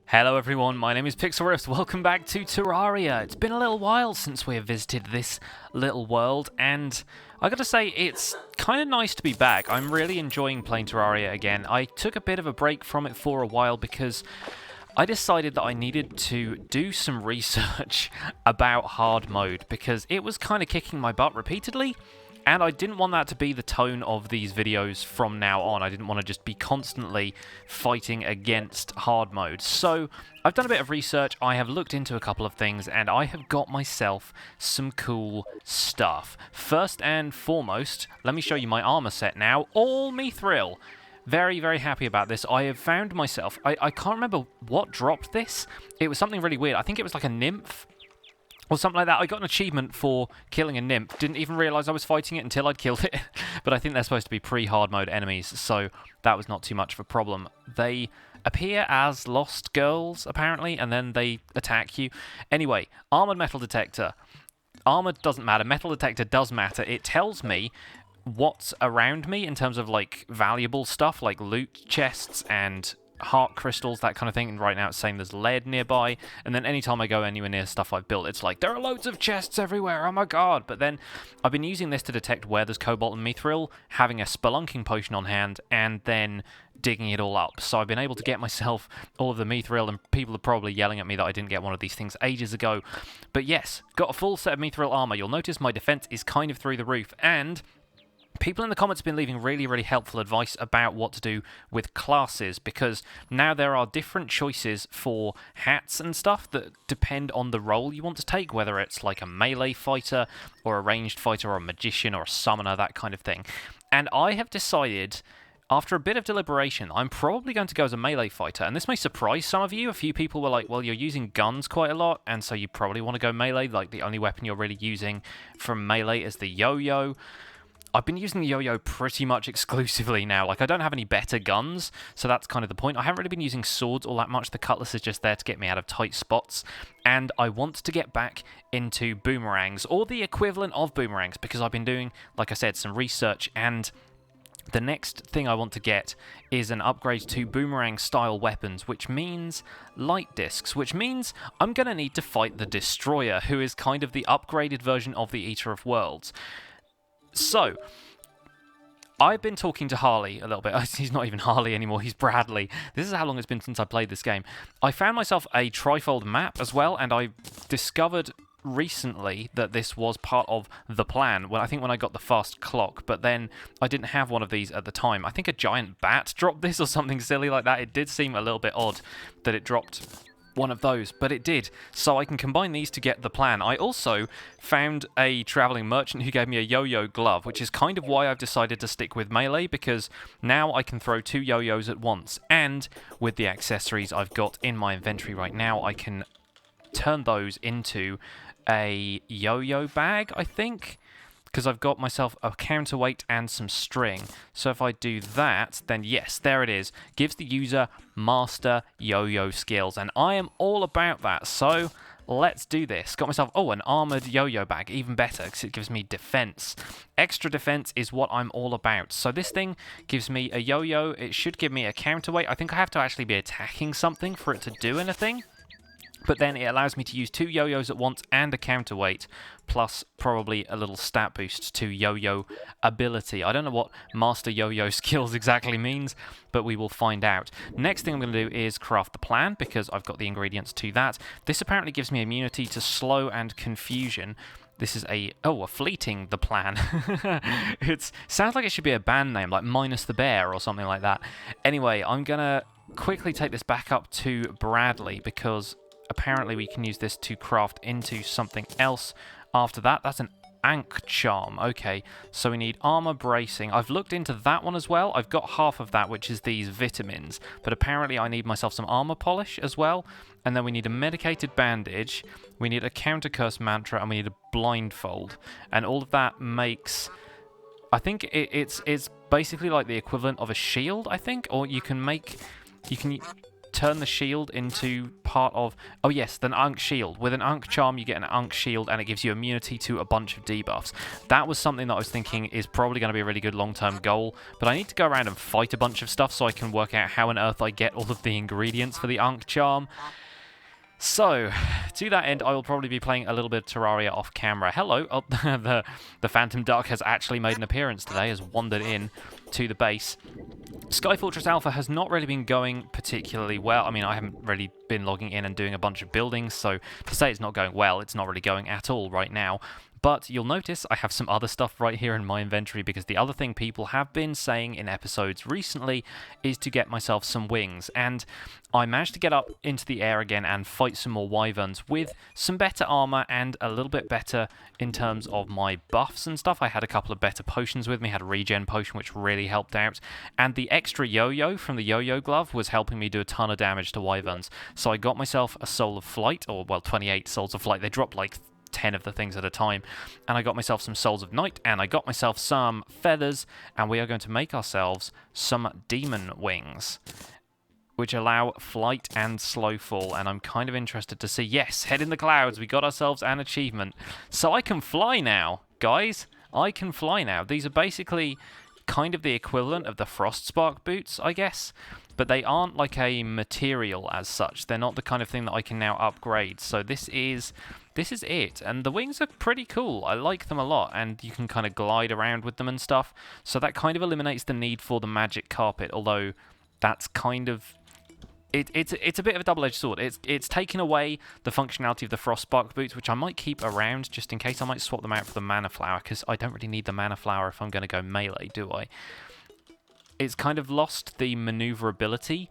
Hello everyone, my name is Pixlriffs, welcome back to Terraria. It's been a little while since we have visited this little world, and I gotta say, it's kind of nice to be back. I'm really enjoying playing Terraria again. I took a bit of a break from it for a while because I decided that I needed to do some research about hard mode, because it was kind of kicking my butt repeatedly. And I didn't want that to be the tone of these videos from now on. I didn't want to just be constantly fighting against hard mode. So I've done a bit of research, I have looked into a couple of things, and I have got myself some cool stuff. First and foremost, let me show you my armor set now. All mithril. Very, very happy about this. I have found myself... I can't remember what dropped this. It was something really weird. I think it was like a nymph or something like that. I got an achievement for killing a nymph. Didn't even realise I was fighting it until I'd killed it. But I think they're supposed to be pre-hard mode enemies, so that was not too much of a problem. They appear as lost girls, apparently, and then they attack you. Anyway, armoured metal detector. Armour doesn't matter. Metal detector does matter. It tells me what's around me in terms of, like, valuable stuff, like loot chests and heart crystals, that kind of thing. And right now it's saying there's lead nearby, and then anytime I go anywhere near stuff I've built, it's like, there are loads of chests everywhere, oh my god. But then I've been using this to detect where there's cobalt and mithril, having a spelunking potion on hand, and then digging it all up. So I've been able to get myself all of the mithril, and people are probably yelling at me that I didn't get one of these things ages ago. But yes, got a full set of mithril armor. You'll notice my defense is kind of through the roof, and people in the comments have been leaving really, really helpful advice about what to do with classes, because now there are different choices for hats and stuff that depend on the role you want to take, whether it's like a melee fighter or a ranged fighter or a magician or a summoner, that kind of thing. And I have decided, after a bit of deliberation, I'm probably going to go as a melee fighter, and this may surprise some of you. A few people were like, well, you're using guns quite a lot, and so you probably want to go melee, like the only weapon you're really using from melee is the yo-yo. I've been using the yo-yo pretty much exclusively now. Like, I don't have any better guns, so that's kind of the point. I haven't really been using swords all that much. The cutlass is just there to get me out of tight spots. And I want to get back into boomerangs, or the equivalent of boomerangs, because I've been doing, like I said, some research, and the next thing I want to get is an upgrade to boomerang-style weapons, which means light discs, which means I'm going to need to fight the Destroyer, who is kind of the upgraded version of the Eater of Worlds. So, I've been talking to Harley a little bit. He's not even Harley anymore, he's Bradley. This is how long it's been since I played this game. I found myself a trifold map as well, and I discovered recently that this was part of the plan. Well, I think when I got the fast clock, but then I didn't have one of these at the time. I think a giant bat dropped this or something silly like that. It did seem a little bit odd that it dropped one of those, but it did, so I can combine these to get the plan. I also found a traveling merchant who gave me a yo-yo glove, which is kind of why I've decided to stick with melee, because now I can throw 2 yo-yos at once, and with the accessories I've got in my inventory right now, I can turn those into a yo-yo bag, I think, because I've got myself a counterweight and some string. So if I do that, then yes, there it is. Gives the user master yo-yo skills, and I am all about that. So let's do this. Got myself, an armored yo-yo bag, even better, because it gives me defense. Extra defense is what I'm all about. So this thing gives me a yo-yo. It should give me a counterweight. I think I have to actually be attacking something for it to do anything. But then it allows me to use 2 yo-yos at once and a counterweight, plus probably a little stat boost to yo-yo ability. I don't know what master yo-yo skills exactly means, but we will find out. Next thing I'm going to do is craft the plan, because I've got the ingredients to that. This apparently gives me immunity to slow and confusion. This is a fleeting the plan. It sounds like it should be a band name, like Minus the Bear or something like that. Anyway, I'm going to quickly take this back up to Bradley, because apparently we can use this to craft into something else after that. That's an Ankh charm. Okay, so we need armor bracing. I've looked into that one as well. I've got half of that, which is these vitamins, but apparently I need myself some armor polish as well. And then we need a medicated bandage, we need a counter curse mantra, and we need a blindfold. And all of that makes, I think it's basically like the equivalent of a shield, I think, or you can turn the shield into part of... Oh yes, the Unk shield. With an Unk charm, you get an Unk shield, and it gives you immunity to a bunch of debuffs. That was something that I was thinking is probably going to be a really good long-term goal, but I need to go around and fight a bunch of stuff so I can work out how on earth I get all of the ingredients for the Unk charm. So, to that end, I will probably be playing a little bit of Terraria off camera. Hello, oh, the Phantom Duck has actually made an appearance today, has wandered in to the base. Sky Fortress Alpha has not really been going particularly well. I mean, I haven't really been logging in and doing a bunch of buildings, so to say it's not going well, it's not really going at all right now. But you'll notice I have some other stuff right here in my inventory, because the other thing people have been saying in episodes recently is to get myself some wings. And I managed to get up into the air again and fight some more wyverns with some better armor and a little bit better in terms of my buffs and stuff. I had a couple of better potions with me. I had a regen potion, which really helped out. And the extra yo-yo from the yo-yo glove was helping me do a ton of damage to wyverns. So I got myself a Soul of Flight, or, well, 28 Souls of Flight. They drop like 10 of the things at a time, and I got myself some Souls of Night, and I got myself some feathers, and we are going to make ourselves some demon wings, which allow flight and slow fall, and I'm kind of interested to see. Yes, head in the clouds, we got ourselves an achievement. So I can fly now, guys. I can fly now. These are basically kind of the equivalent of the Frostspark boots, I guess, but they aren't like a material as such. They're not the kind of thing that I can now upgrade. So this is it, and the wings are pretty cool. I like them a lot, and you can kind of glide around with them and stuff, so that kind of eliminates the need for the magic carpet, although that's kind of... It's a bit of a double-edged sword. It's taken away the functionality of the Frostspark boots, which I might keep around just in case. I might swap them out for the Mana Flower, because I don't really need the Mana Flower if I'm going to go melee, do I? It's kind of lost the maneuverability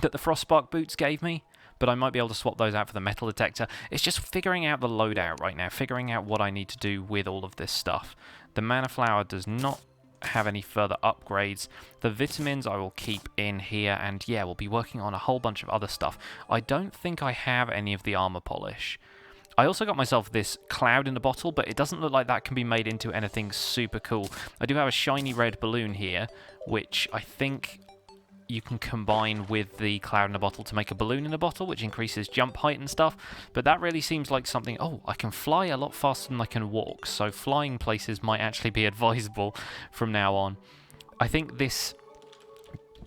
that the Frostspark boots gave me, but I might be able to swap those out for the metal detector. It's just figuring out the loadout right now, figuring out what I need to do with all of this stuff. The Mana Flower does not have any further upgrades. The vitamins I will keep in here, and yeah, we'll be working on a whole bunch of other stuff. I don't think I have any of the armor polish. I also got myself this cloud in a bottle, but it doesn't look like that can be made into anything super cool. I do have a shiny red balloon here, which I think you can combine with the cloud in a bottle to make a balloon in a bottle, which increases jump height and stuff. But that really seems like something... Oh, I can fly a lot faster than I can walk, so flying places might actually be advisable from now on. I think this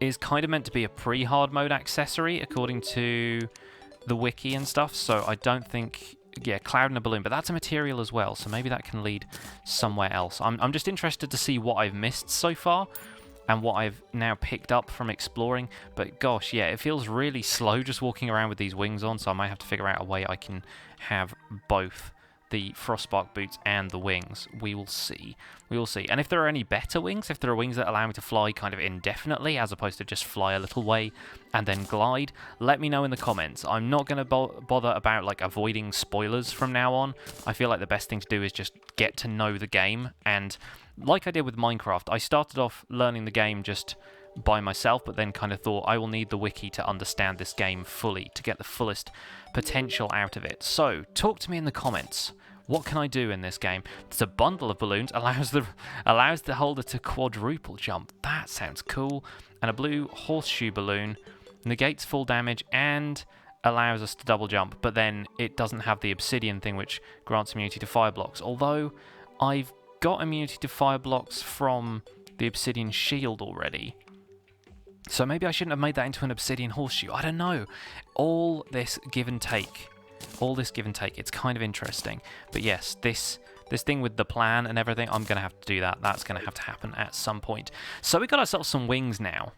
is kind of meant to be a pre-hard mode accessory, according to the wiki and stuff, so I don't think... Yeah, cloud and a balloon, but that's a material as well, so maybe that can lead somewhere else. I'm just interested to see what I've missed so far, and what I've now picked up from exploring. But gosh, yeah, it feels really slow just walking around with these wings on, so I might have to figure out a way I can have both the Frostspark boots and the wings. We will see. We will see. And if there are any better wings, if there are wings that allow me to fly kind of indefinitely, as opposed to just fly a little way and then glide, let me know in the comments. I'm not going to bother about like avoiding spoilers from now on. I feel like the best thing to do is just get to know the game, and like I did with Minecraft, I started off learning the game just by myself, but then kind of thought I will need the wiki to understand this game fully, to get the fullest potential out of it. So, talk to me in the comments. What can I do in this game? It's a bundle of balloons, allows the holder to quadruple jump. That sounds cool. And a blue horseshoe balloon negates full damage and allows us to double jump, but then it doesn't have the obsidian thing, which grants immunity to fire blocks. Although I've got immunity to fire blocks from the obsidian shield already. So maybe I shouldn't have made that into an obsidian horseshoe. I don't know. All this give and take. It's kind of interesting. But yes, this thing with the plan and everything, I'm going to have to do that. That's going to have to happen at some point. So we got ourselves some wings now.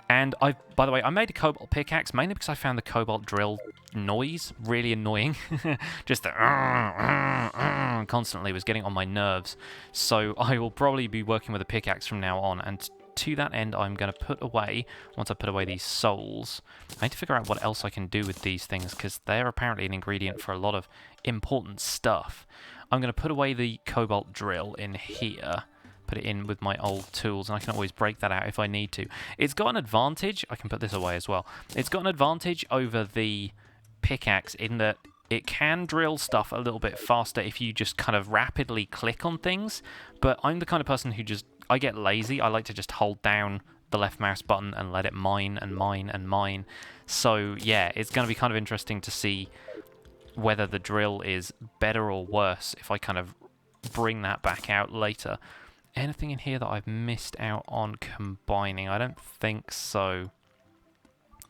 And by the way, I made a cobalt pickaxe mainly because I found the cobalt drill noise really annoying. Just the constantly was getting on my nerves. So I will probably be working with a pickaxe from now on, and to that end, I'm going to put away, once I put away these souls, I need to figure out what else I can do with these things, because they're apparently an ingredient for a lot of important stuff. I'm going to put away the cobalt drill in here, put it in with my old tools, and I can always break that out if I need to. It's got an advantage, I can put this away as well, it's got an advantage over the pickaxe in that it can drill stuff a little bit faster if you just kind of rapidly click on things, but I'm the kind of person who just, I get lazy. I like to just hold down the left mouse button and let it mine and mine and mine. So yeah, it's going to be kind of interesting to see whether the drill is better or worse if I kind of bring that back out later. Anything in here that I've missed out on combining? I don't think so.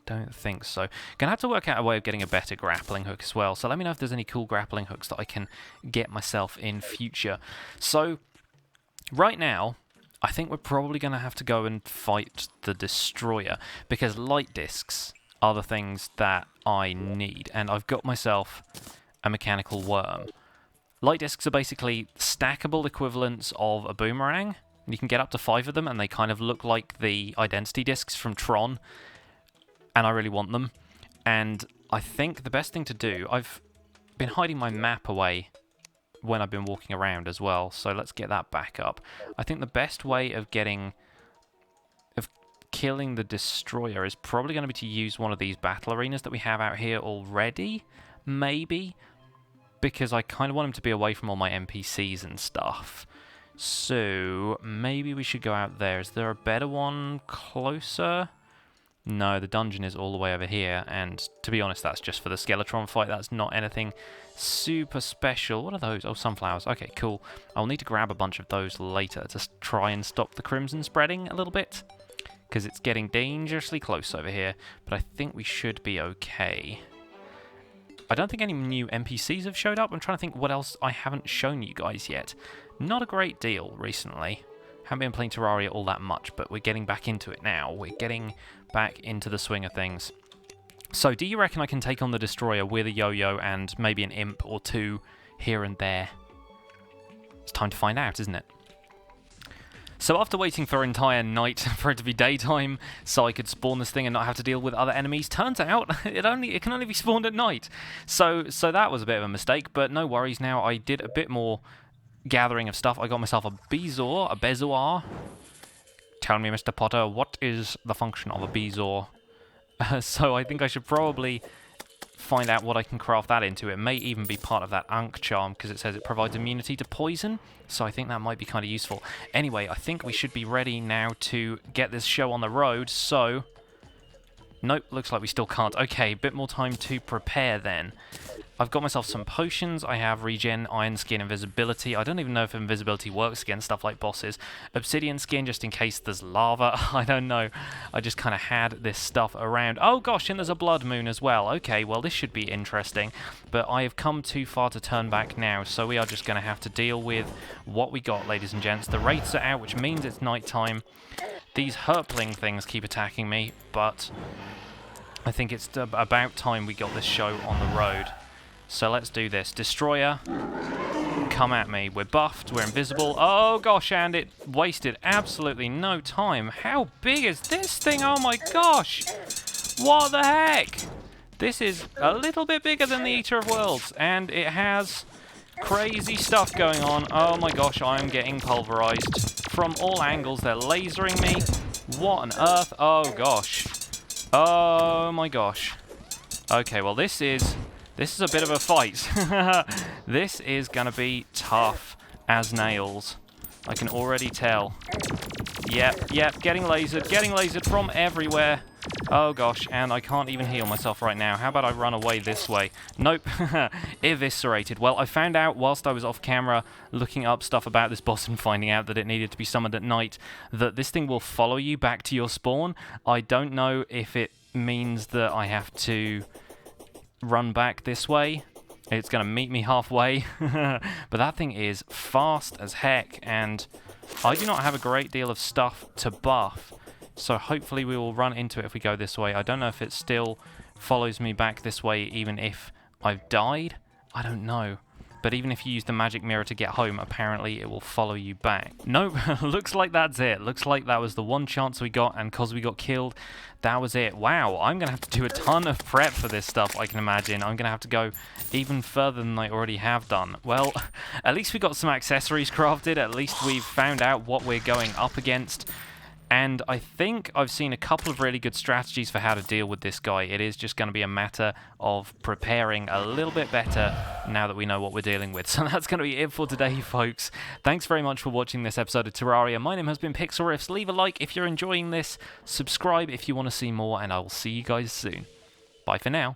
Don't think so. Gonna have to work out a way of getting a better grappling hook as well. So let me know if there's any cool grappling hooks that I can get myself in future. So right now, I think we're probably gonna have to go and fight the destroyer, because light discs are the things that I need, and I've got myself a mechanical worm. Light discs are basically stackable equivalents of a boomerang. You can get up to 5 of them, and they kind of look like the identity discs from Tron, and I really want them. And I think the best thing to do, I've been hiding my map away when I've been walking around as well, so let's get that back up. I think the best way of killing the destroyer is probably going to be to use one of these battle arenas that we have out here already, maybe, because I kind of want him to be away from all my NPCs and stuff. So maybe we should go out there. Is there a better one closer? No, the dungeon is all the way over here, and to be honest, that's just for the Skeletron fight. That's not anything super special. What are those? Oh, sunflowers. Okay, cool. I'll need to grab a bunch of those later to try and stop the crimson spreading a little bit, because it's getting dangerously close over here, but I think we should be okay. I don't think any new NPCs have showed up. I'm trying to think what else I haven't shown you guys yet. Not a great deal recently. Haven't been playing Terraria all that much, but we're getting back into it now. We're getting back into the swing of things. So, do you reckon I can take on the Destroyer with a yo-yo and maybe an imp or two here and there? It's time to find out, isn't it? So after waiting for an entire night for it to be daytime so I could spawn this thing and not have to deal with other enemies, turns out it can only be spawned at night. So that was a bit of a mistake, but no worries now. I did a bit more gathering of stuff. I got myself a bezoar. Tell me, Mr. Potter, what is the function of a bezoar? So I think I should probably find out what I can craft that into. It may even be part of that Ankh charm, because it says it provides immunity to poison, so I think that might be kind of useful. Anyway, I think we should be ready now to get this show on the road, so... Nope, looks like we still can't. Okay, a bit more time to prepare then. I've got myself some potions. I have regen, iron skin, invisibility. I don't even know if invisibility works against stuff like bosses. Obsidian skin, just in case there's lava. I don't know. I just kind of had this stuff around. Oh gosh, and there's a blood moon as well. Okay, well this should be interesting. But I have come too far to turn back now, so we are just going to have to deal with what we got, ladies and gents. The wraiths are out, which means it's nighttime. These herpling things keep attacking me, but I think it's about time we got this show on the road. So let's do this. Destroyer, come at me. We're buffed, we're invisible. Oh gosh, and it wasted absolutely no time. How big is this thing? Oh my gosh! What the heck? This is a little bit bigger than the Eater of Worlds, and it has crazy stuff going on. Oh my gosh, I'm getting pulverized from all angles. They're lasering me. What on earth? Oh gosh. Oh my gosh. Okay, well this is a bit of a fight. This is gonna be tough as nails. I can already tell. Yep, getting lasered from everywhere. Oh gosh, and I can't even heal myself right now. How about I run away this way? Nope. Eviscerated. Well, I found out whilst I was off camera looking up stuff about this boss and finding out that it needed to be summoned at night, that this thing will follow you back to your spawn. I don't know if it means that I have to run back this way. It's going to meet me halfway. But that thing is fast as heck, and I do not have a great deal of stuff to buff. So hopefully we will run into it if we go this way. I don't know if it still follows me back this way even if I've died. I don't know. But even if you use the magic mirror to get home, apparently it will follow you back. Nope, looks like that's it. Looks like that was the one chance we got, and because we got killed, that was it. Wow, I'm going to have to do a ton of prep for this stuff, I can imagine. I'm going to have to go even further than I already have done. Well, at least we got some accessories crafted. At least we've found out what we're going up against. And I think I've seen a couple of really good strategies for how to deal with this guy. It is just going to be a matter of preparing a little bit better now that we know what we're dealing with. So that's going to be it for today, folks. Thanks very much for watching this episode of Terraria. My name has been Pixlriffs. Leave a like if you're enjoying this. Subscribe if you want to see more, and I will see you guys soon. Bye for now.